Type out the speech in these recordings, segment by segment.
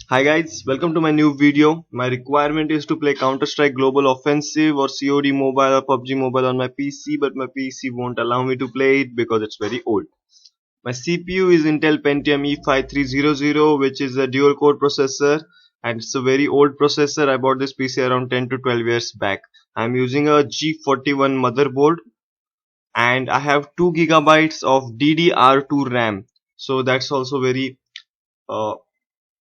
Hi guys, welcome to my new video. My requirement is to play Counter-Strike Global Offensive or COD Mobile or PUBG Mobile on my PC, but my PC won't allow me to play it because it's very old. My CPU is Intel Pentium E5300, which is a dual core processor, and it's a very old processor. I bought this PC around 10 to 12 years back. I'm using a G41 motherboard and I have 2 gigabytes of DDR2 RAM. So that's also very uh,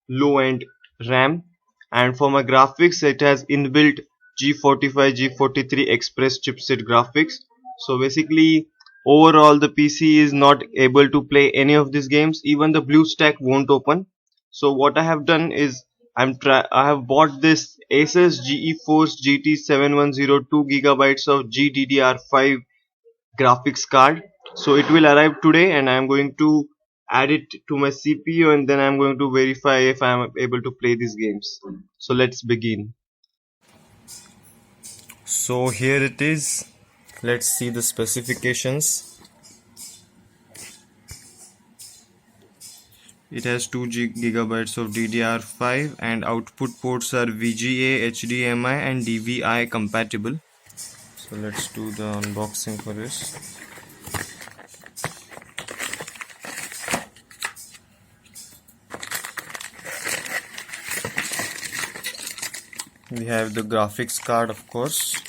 low end RAM, and for my graphics it has inbuilt G45 G43 Express chipset graphics. So basically overall the PC is not able to play any of these games. Even the BlueStack won't open. So what I have done is I have bought this Asus GeForce GT 7102 gigabytes of GDDR5 graphics card. So it will arrive today and I am going to add it to my CPU, and then I'm going to verify if I am able to play these games. So let's begin. So here it is. Let's see the specifications. It has 2 gigabytes of DDR5 and output ports are VGA, HDMI and DVI compatible. So let's do the unboxing for this. We have the graphics card, of course.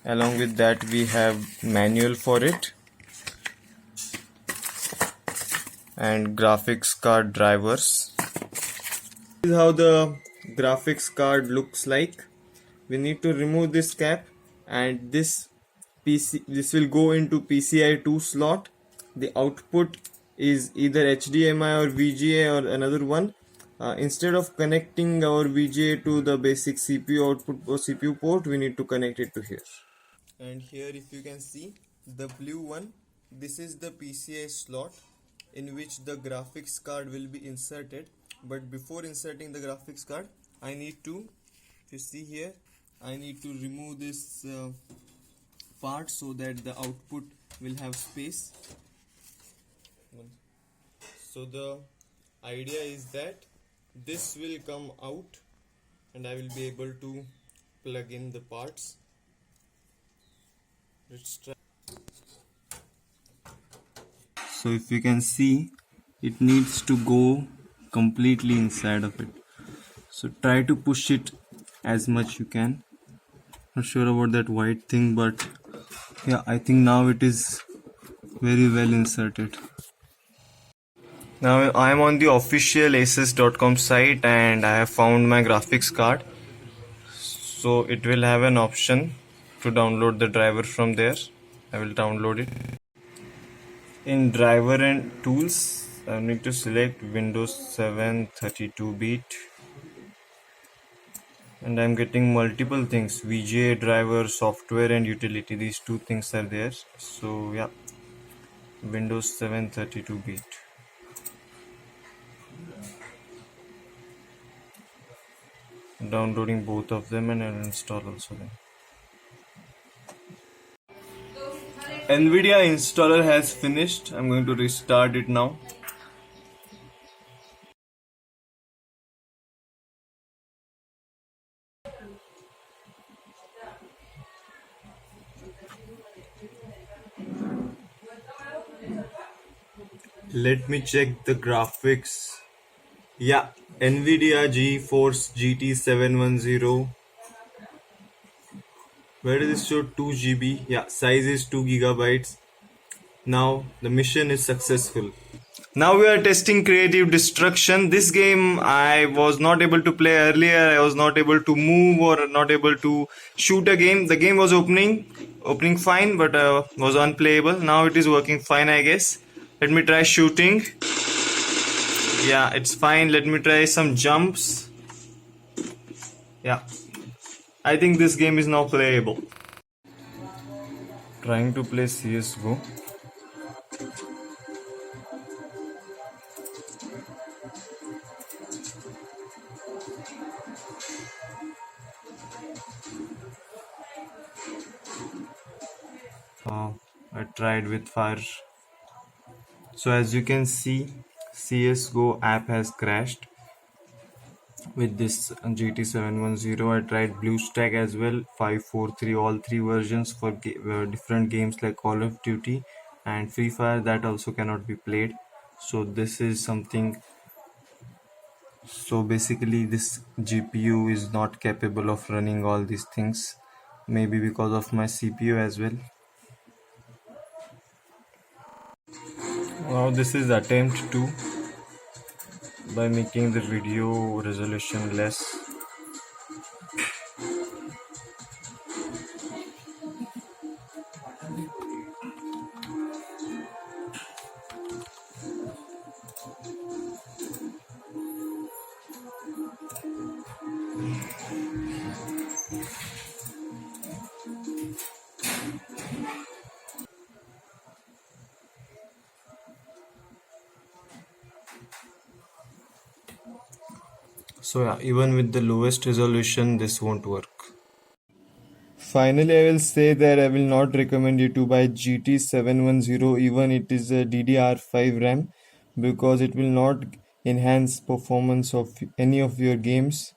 Along with that we have manual for it and graphics card drivers. This is how the graphics card looks like. We need to remove this cap, and this will go into PCI 2 slot. The output is either HDMI or VGA or another one. Instead of connecting our VGA to the basic CPU output or CPU port, we need to connect it to here. And here if you can see the blue one, this is the PCI slot in which the graphics card will be inserted. But before inserting the graphics card, I need to, if you see here, I need to remove this part so that the output will have space. So the idea is that this will come out and I will be able to plug in the parts. Let's try. So if you can see, it needs to go completely inside of it. So try to push it as much you can. Not sure about that white thing, but yeah, I think now it is very well inserted. Now I am on the official asus.com site and I have found my graphics card. So it will have an option to download the driver from there. I will download it. In driver and tools, I need to select Windows 7 32-bit, and I'm getting multiple things: VGA driver, software and utility. These two things are there. So yeah, Windows 7 32-bit. Downloading both of them and I'll install also them. NVIDIA installer has finished. I'm going to restart it now. Let me check the graphics. Yeah, NVIDIA GeForce GT 710. Where does it show 2 GB? Yeah, size is 2 gigabytes. Now the mission is successful. Now we are testing Creative Destruction. This game I was not able to play earlier. I was not able to move or not able to shoot a game. The game was opening fine, but was unplayable. Now it is working fine, I guess. Let me try shooting. Yeah, it's fine. Let me try some jumps. Yeah, I think this game is now playable. Trying to play CSGO. I tried with fire. So as you can see, CSGO app has crashed. with this GT 710. I tried BlueStack as well, 543, all three versions for different games like Call of Duty and Free Fire that also cannot be played. So this is something. So basically, this GPU is not capable of running all these things, maybe because of my CPU as well. Now this is attempt 2 by making the video resolution less. So yeah, even with the lowest resolution, this won't work. Finally, I will say that I will not recommend you to buy GT 710 even it is a DDR5 RAM because it will not enhance performance of any of your games.